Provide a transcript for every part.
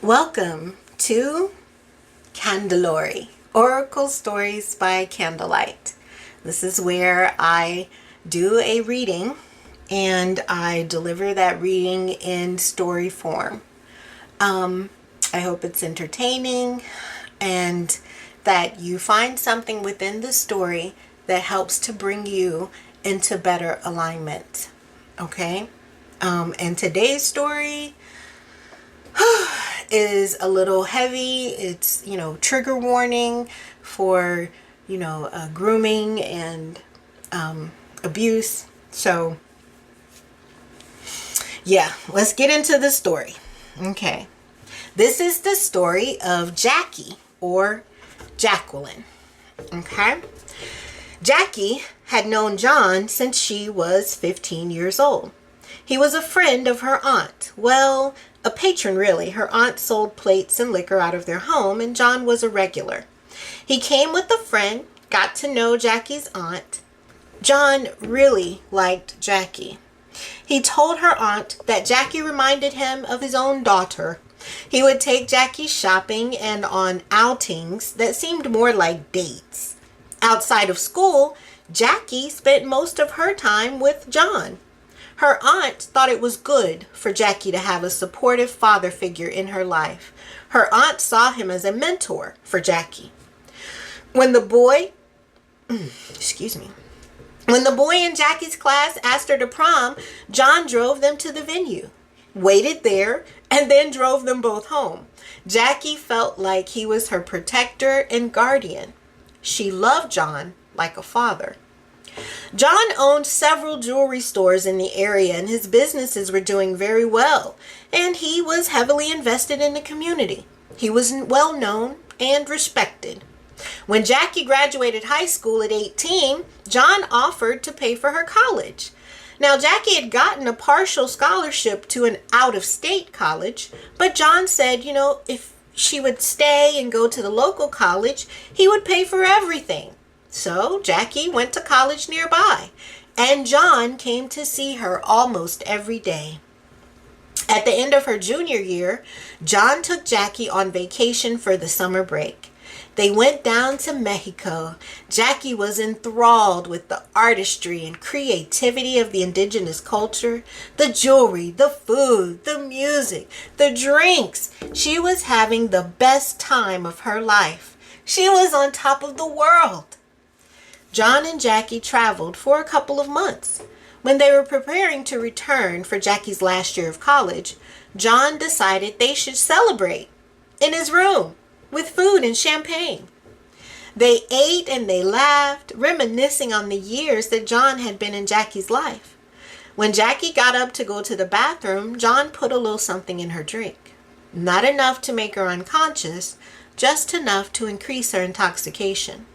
Welcome to Candelory, Oracle Stories by Candlelight. This is where I do a reading and I deliver that reading in story form. I hope it's entertaining and that you find something within the story that helps to bring you into better alignment. Okay? And today's story is a little heavy. It's, trigger warning for, grooming and abuse. So, yeah, let's get into the story. Okay. This is the story of Jackie or Jacqueline. Okay. Jackie had known John since she was 15 years old. He was a friend of her aunt. Well, a patron really. Her aunt sold plates and liquor out of their home, and John was a regular. He came with a friend, got to know Jackie's aunt. John really liked Jackie. He told her aunt that Jackie reminded him of his own daughter. He would take Jackie shopping and on outings that seemed more like dates. Outside of school, Jackie spent most of her time with John. Her aunt thought it was good for Jackie to have a supportive father figure in her life. Her aunt saw him as a mentor for Jackie. When the boy in Jackie's class asked her to prom, John drove them to the venue, waited there, and then drove them both home. Jackie felt like he was her protector and guardian. She loved John like a father. John owned several jewelry stores in the area, and his businesses were doing very well, and he was heavily invested in the community. He was well known and respected. When Jackie graduated high school at 18, John offered to pay for her college. Now, Jackie had gotten a partial scholarship to an out-of-state college, but John said, if she would stay and go to the local college, he would pay for everything. So Jackie went to college nearby, and John came to see her almost every day. At the end of her junior year, John took Jackie on vacation for the summer break. They went down to Mexico. Jackie was enthralled with the artistry and creativity of the indigenous culture, the jewelry, the food, the music, the drinks. She was having the best time of her life. She was on top of the world. John and Jackie traveled for a couple of months. When they were preparing to return for Jackie's last year of college, John decided they should celebrate in his room with food and champagne. They ate and they laughed, reminiscing on the years that John had been in Jackie's life. When Jackie got up to go to the bathroom, John put a little something in her drink. Not enough to make her unconscious, just enough to increase her intoxication.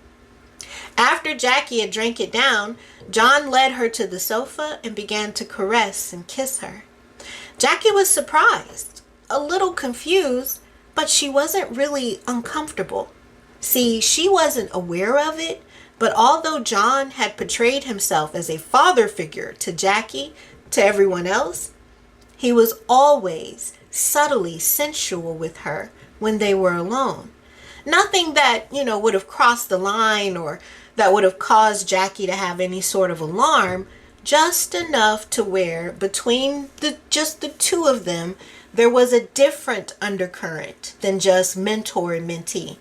After Jackie had drank it down, John led her to the sofa and began to caress and kiss her. Jackie was surprised, a little confused, but she wasn't really uncomfortable. See, she wasn't aware of it, but although John had portrayed himself as a father figure to Jackie, to everyone else, he was always subtly sensual with her when they were alone. Nothing that, would have crossed the line or that would have caused Jackie to have any sort of alarm, just enough to where between just the two of them, there was a different undercurrent than just mentor and mentee.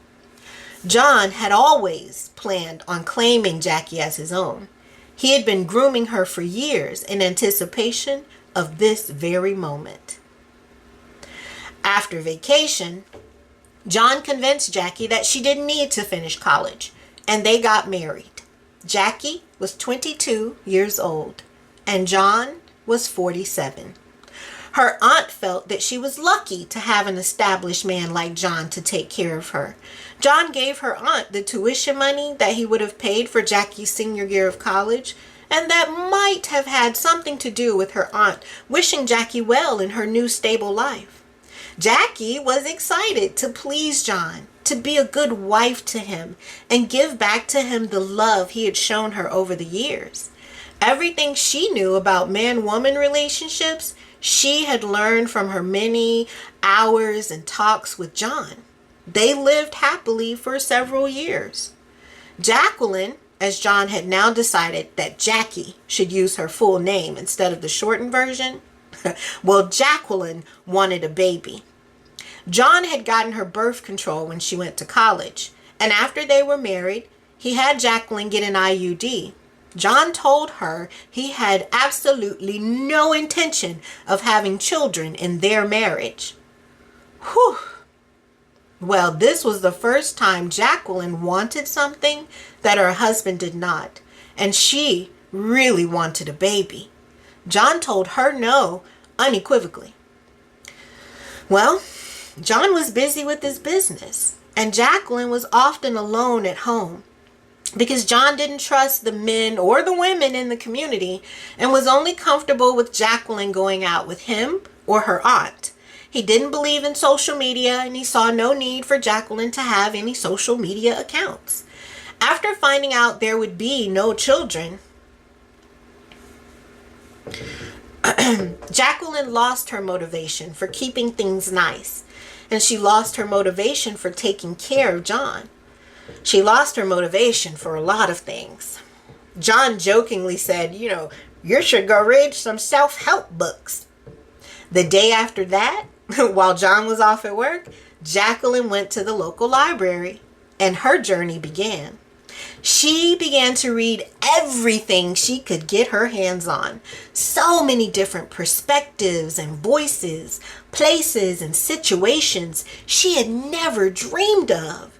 John had always planned on claiming Jackie as his own. He had been grooming her for years in anticipation of this very moment. After vacation, John convinced Jackie that she didn't need to finish college, and they got married. Jackie was 22 years old, and John was 47. Her aunt felt that she was lucky to have an established man like John to take care of her. John gave her aunt the tuition money that he would have paid for Jackie's senior year of college, and that might have had something to do with her aunt wishing Jackie well in her new stable life. Jackie was excited to please John, to be a good wife to him, and give back to him the love he had shown her over the years. Everything she knew about man-woman relationships, She had learned from her many hours and talks with John. They lived happily for several years. Jacqueline, as John had now decided that Jackie should use her full name instead of the shortened version, well, Jacqueline wanted a baby. John had gotten her birth control when she went to college, and after they were married, he had Jacqueline get an IUD. John told her he had absolutely no intention of having children in their marriage. Whew. Well, this was the first time Jacqueline wanted something that her husband did not, and she really wanted a baby. John told her no unequivocally. Well, John was busy with his business, and Jacqueline was often alone at home because John didn't trust the men or the women in the community and was only comfortable with Jacqueline going out with him or her aunt. He didn't believe in social media, and he saw no need for Jacqueline to have any social media accounts. After finding out there would be no children, Jacqueline lost her motivation for keeping things nice, and she lost her motivation for taking care of John. She lost her motivation for a lot of things. John jokingly said, you should go read some self-help books. The day after that, while John was off at work, Jacqueline went to the local library, and her journey began. She began to read everything she could get her hands on. So many different perspectives and voices, places and situations she had never dreamed of.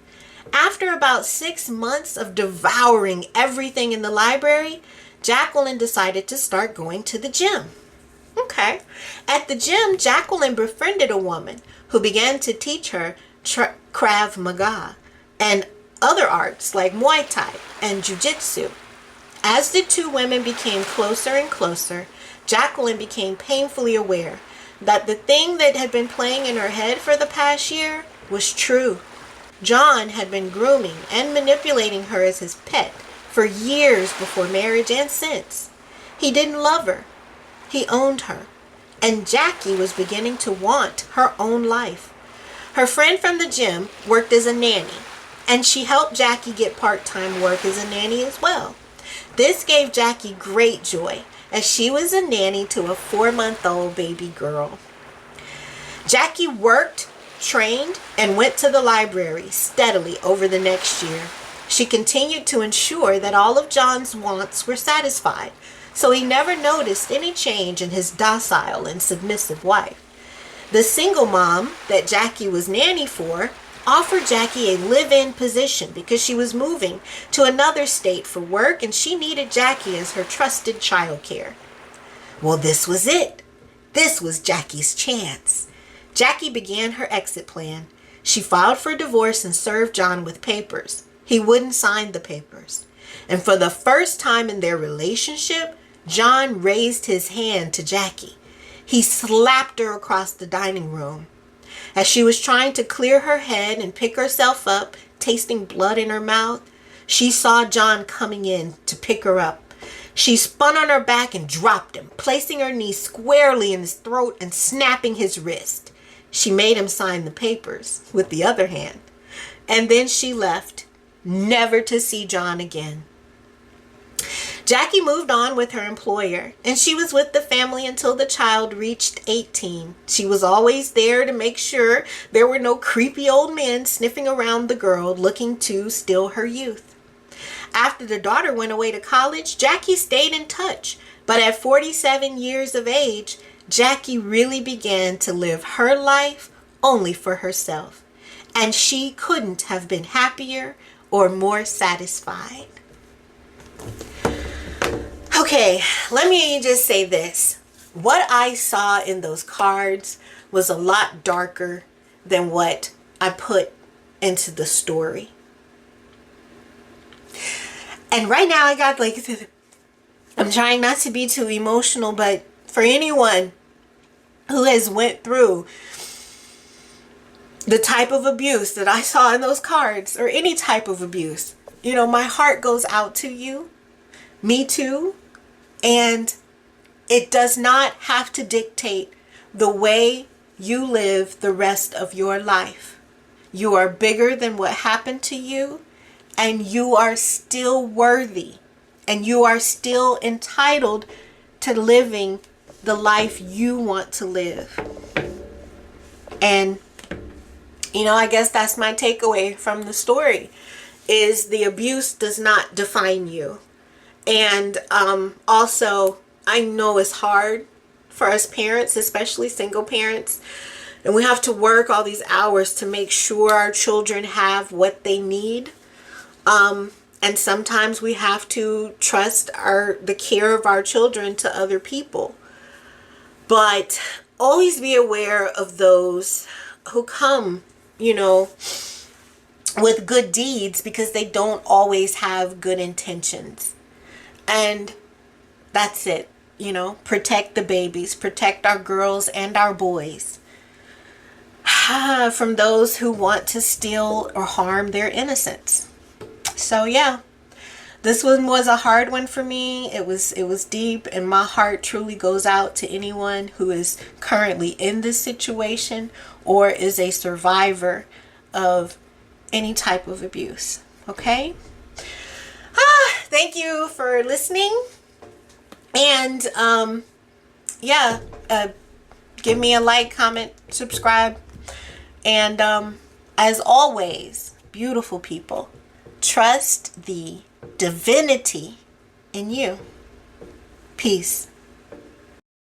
After about 6 months of devouring everything in the library, Jacqueline decided to start going to the gym. Okay. At the gym, Jacqueline befriended a woman who began to teach her Krav Maga and other arts like Muay Thai and Jiu-Jitsu. As the two women became closer and closer, Jacqueline became painfully aware that the thing that had been playing in her head for the past year was true. John had been grooming and manipulating her as his pet for years before marriage and since. He didn't love her. He owned her. And Jackie was beginning to want her own life. Her friend from the gym worked as a nanny, and she helped Jackie get part-time work as a nanny as well. This gave Jackie great joy, as she was a nanny to a 4-month-old baby girl. Jackie worked, trained, and went to the library steadily over the next year. She continued to ensure that all of John's wants were satisfied, so he never noticed any change in his docile and submissive wife. The single mom that Jackie was nanny for offered Jackie a live-in position because she was moving to another state for work, and she needed Jackie as her trusted childcare. Well, this was it. This was Jackie's chance. Jackie began her exit plan. She filed for divorce and served John with papers. He wouldn't sign the papers. And for the first time in their relationship, John raised his hand to Jackie. He slapped her across the dining room. As she was trying to clear her head and pick herself up, tasting blood in her mouth, she saw John coming in to pick her up. She spun on her back and dropped him, placing her knee squarely in his throat and snapping his wrist. She made him sign the papers with the other hand. And then she left, never to see John again. Jackie moved on with her employer, and she was with the family until the child reached 18. She was always there to make sure there were no creepy old men sniffing around the girl looking to steal her youth. After the daughter went away to college, Jackie stayed in touch, but at 47 years of age, Jackie really began to live her life only for herself, and she couldn't have been happier or more satisfied. Okay, let me just say this. What I saw in those cards was a lot darker than what I put into the story. And right now I got I'm trying not to be too emotional, but for anyone who has went through the type of abuse that I saw in those cards, or any type of abuse, my heart goes out to you. Me too. And It does not have to dictate the way you live the rest of your life. You are bigger than what happened to you, and you are still worthy, and you are still entitled to living the life you want to live. And, I guess that's my takeaway from the story, is the abuse does not define you. And also, I know it's hard for us parents, especially single parents, and we have to work all these hours to make sure our children have what they need. And sometimes we have to trust the care of our children to other people. But always be aware of those who come, with good deeds, because they don't always have good intentions. And that's it. Protect the babies, protect our girls and our boys from those who want to steal or harm their innocence. So yeah, this one was a hard one for me. It was deep, and my heart truly goes out to anyone who is currently in this situation or is a survivor of any type of abuse. Okay? Thank you for listening. And give me a like, comment, subscribe. And as always, beautiful people, trust the divinity in you. Peace.